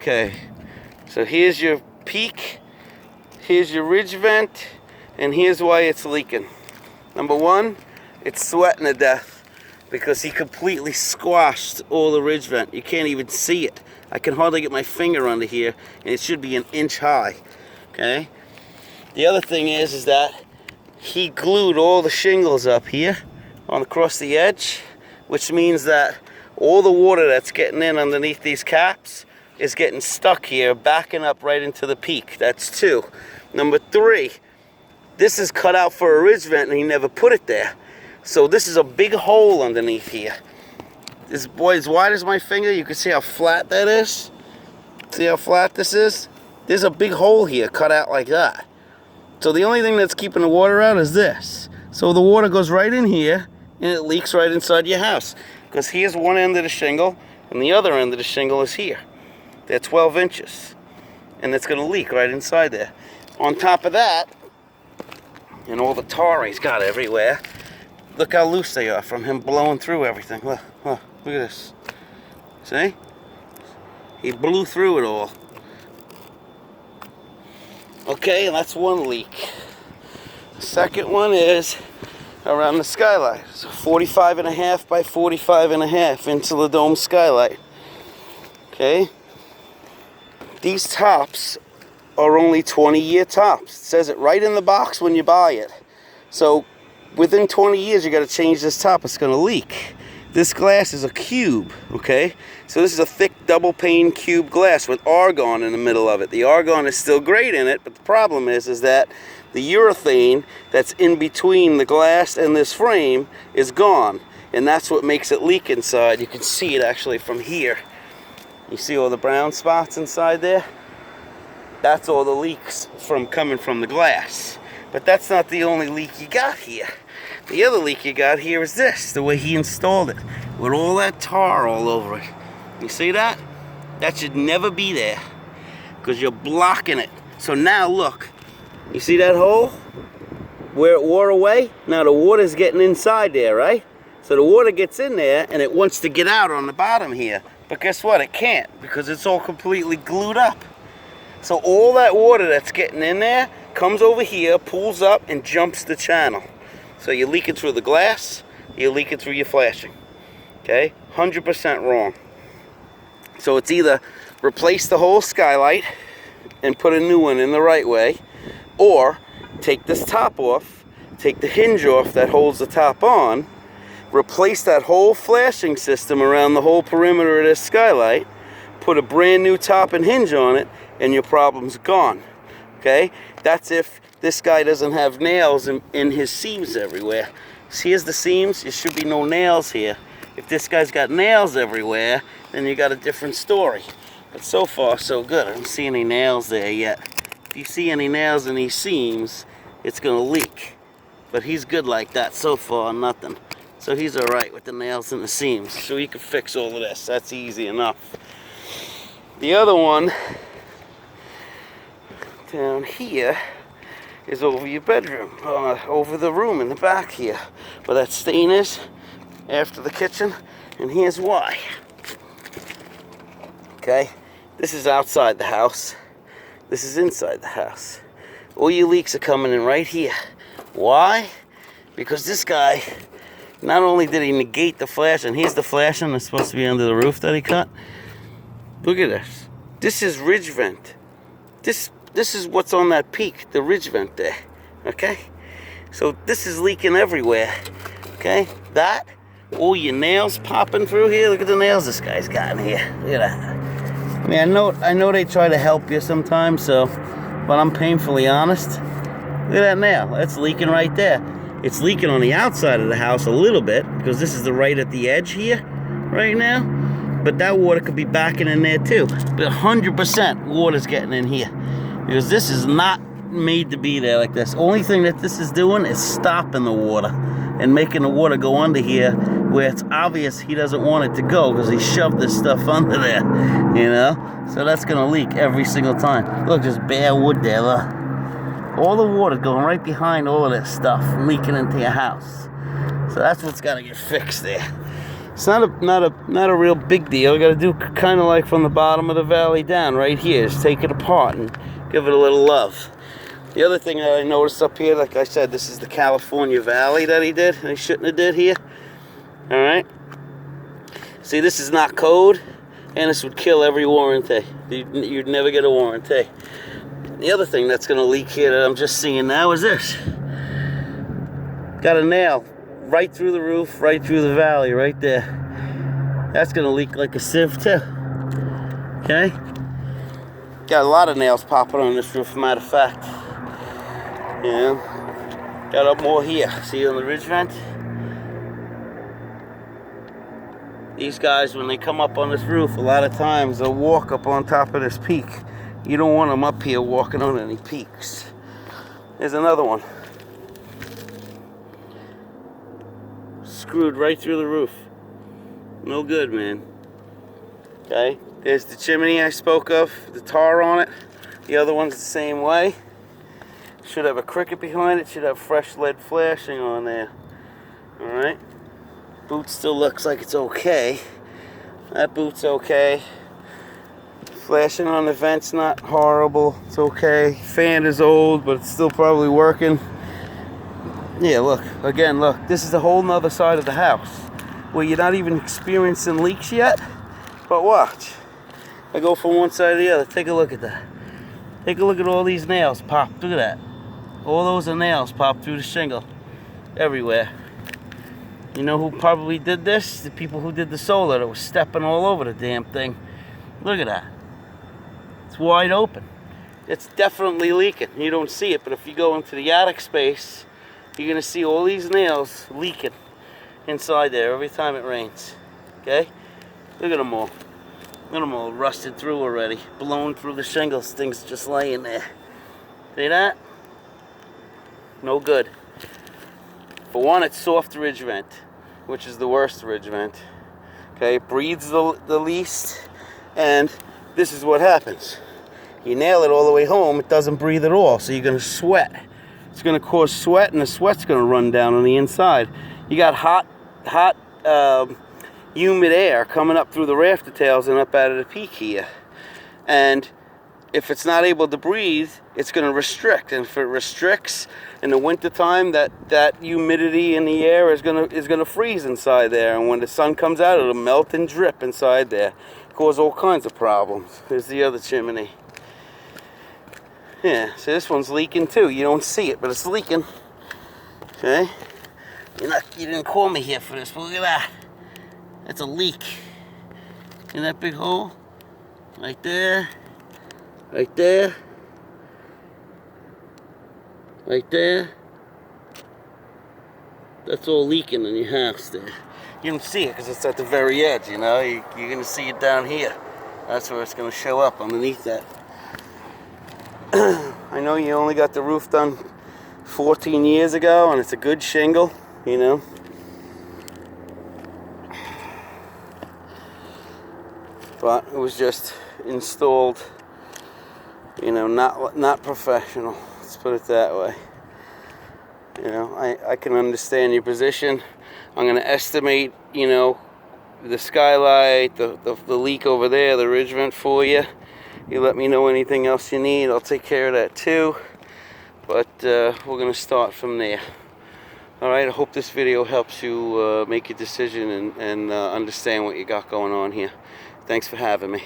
Okay, so here's your peak, here's your ridge vent, and here's why it's leaking. Number one, it's sweating to death because he completely squashed all the ridge vent. You can't even see it. I can hardly get my finger under here, and it should be an inch high. Okay. The other thing is that he glued all the shingles up here on across the edge, which means that all the water that's getting in underneath these caps is getting stuck here, backing up right into the peak. That's two. Number three, this is cut out for a ridge vent and he never put it there. So this is a big hole underneath here. This boy, as wide as my finger, you can see how flat that is. See how flat this is? There's a big hole here cut out like that. So the only thing that's keeping the water out is this. So the water goes right in here and it leaks right inside your house. Because here's one end of the shingle and the other end of the shingle is here. They're 12 inches. And it's going to leak right inside there. On top of that, and all the tar he's got everywhere, look how loose they are from him blowing through everything. Look at this. See? He blew through it all. Okay, that's one leak. The second one is around the skylight. It's a 45.5 by 45.5 into the dome skylight. Okay? These tops are only 20-year tops. It says it right in the box when you buy it. So within 20 years, you got to change this top. It's going to leak. This glass is a cube, okay? So this is a thick double pane cube glass with argon in the middle of it. The argon is still great in it, but the problem is that the urethane that's in between the glass and this frame is gone. And that's what makes it leak inside. You can see it actually from here. You see all the brown spots inside there? That's all the leaks coming from the glass. But that's not the only leak you got here. The other leak you got here is this, the way he installed it, with all that tar all over it. You see that? That should never be there, because you're blocking it. So now look, you see that hole? Where it wore away? Now the water's getting inside there, right? So the water gets in there, and it wants to get out on the bottom here. But guess what? It can't, because it's all completely glued up. So all that water that's getting in there comes over here, pulls up, and jumps the channel. So you're leaking through the glass, you're leaking through your flashing. Okay? 100% wrong. So it's either replace the whole skylight and put a new one in the right way, or take this top off, take the hinge off that holds the top on, replace that whole flashing system around the whole perimeter of this skylight, put a brand new top and hinge on it, and your problem's gone. Okay? That's if this guy doesn't have nails in his seams everywhere. See, here's the seams. There should be no nails here. If this guy's got nails everywhere, then you got a different story. But so far, so good. I don't see any nails there yet. If you see any nails in these seams, it's going to leak. But he's good like that. So far, nothing. So he's all right with the nails and the seams. So he can fix all of this. That's easy enough. The other one down here is over your bedroom, over the room in the back here, where that stain is after the kitchen, and here's why. Okay, this is outside the house, this is inside the house. All your leaks are coming in right here. Why? Because this guy, not only did he negate the flashing, here's the flashing that's supposed to be under the roof that he cut. Look at this. This is ridge vent. This is what's on that peak, the ridge vent there, okay? So this is leaking everywhere, okay? That, all your nails popping through here. Look at the nails this guy's got in here. Look at that. I mean, I know they try to help you sometimes, but I'm painfully honest. Look at that nail. That's leaking right there. It's leaking on the outside of the house a little bit, because this is the right at the edge here, right now. But that water could be backing in there too. But 100% water's getting in here. Because this is not made to be there like this. Only thing that this is doing is stopping the water and making the water go under here where it's obvious he doesn't want it to go because he shoved this stuff under there, you know? So that's going to leak every single time. Look, there's bare wood there, look. All the water going right behind all of this stuff, leaking into your house. So that's what's got to get fixed there. It's not a real big deal. You got to do kind of like from the bottom of the valley down right here. Just take it apart and give it a little love. The other thing that I noticed up here, like I said, this is the California Valley that he did. He shouldn't have did here. All right. See, this is not code, and this would kill every warranty. You'd never get a warranty. The other thing that's going to leak here that I'm just seeing now is this. Got a nail right through the roof, right through the valley, right there. That's going to leak like a sieve too. Okay? Got a lot of nails popping on this roof, matter of fact. Yeah. Got up more here. See on the ridge vent? These guys, when they come up on this roof, a lot of times they'll walk up on top of this peak. You don't want them up here walking on any peaks. There's another one. Screwed right through the roof. No good, man. Okay, there's the chimney I spoke of, the tar on it. The other one's the same way. Should have a cricket behind it, should have fresh lead flashing on there. Alright. Boot still looks like it's okay. That boot's okay. Flashing on the vent's not horrible. It's okay. Fan is old, but it's still probably working. Yeah, look. Again, look. This is a whole nother side of the house where you're not even experiencing leaks yet. But watch. I go from one side to the other. Take a look at that. Take a look at all these nails popped. Look at that. All those are nails popped through the shingle. Everywhere. You know who probably did this? The people who did the solar that was stepping all over the damn thing. Look at that. It's wide open. It's definitely leaking. You don't see it, but if you go into the attic space, you're going to see all these nails leaking inside there every time it rains. Okay? Look at them all. Look at them all rusted through already. Blown through the shingles. Things just laying there. See that? No good. For one, it's soft ridge vent, which is the worst ridge vent. Okay, it breathes the least, and this is what happens. You nail it all the way home, it doesn't breathe at all, so you're going to sweat. It's going to cause sweat, and the sweat's going to run down on the inside. You got hot, humid air coming up through the rafter tails and up out of the peak here. And if it's not able to breathe, it's going to restrict. And if it restricts in the wintertime, that humidity in the air is going to freeze inside there. And when the sun comes out, it'll melt and drip inside there. Cause all kinds of problems. There's the other chimney. Yeah, so this one's leaking too. You don't see it, but it's leaking. Okay? You didn't call me here for this, but look at that. That's a leak. In that big hole? Right there. Right there. Right there. That's all leaking in your house there. You don't see it because it's at the very edge, you know. You're going to see it down here. That's where it's going to show up underneath that. I know you only got the roof done 14 years ago, and it's a good shingle, you know. But it was just installed, you know, not professional. Let's put it that way. You know, I can understand your position. I'm going to estimate, you know, the skylight, the leak over there, the ridge vent for you. You let me know anything else you need. I'll take care of that too. But we're going to start from there. Alright, I hope this video helps you make your decision and understand what you got going on here. Thanks for having me.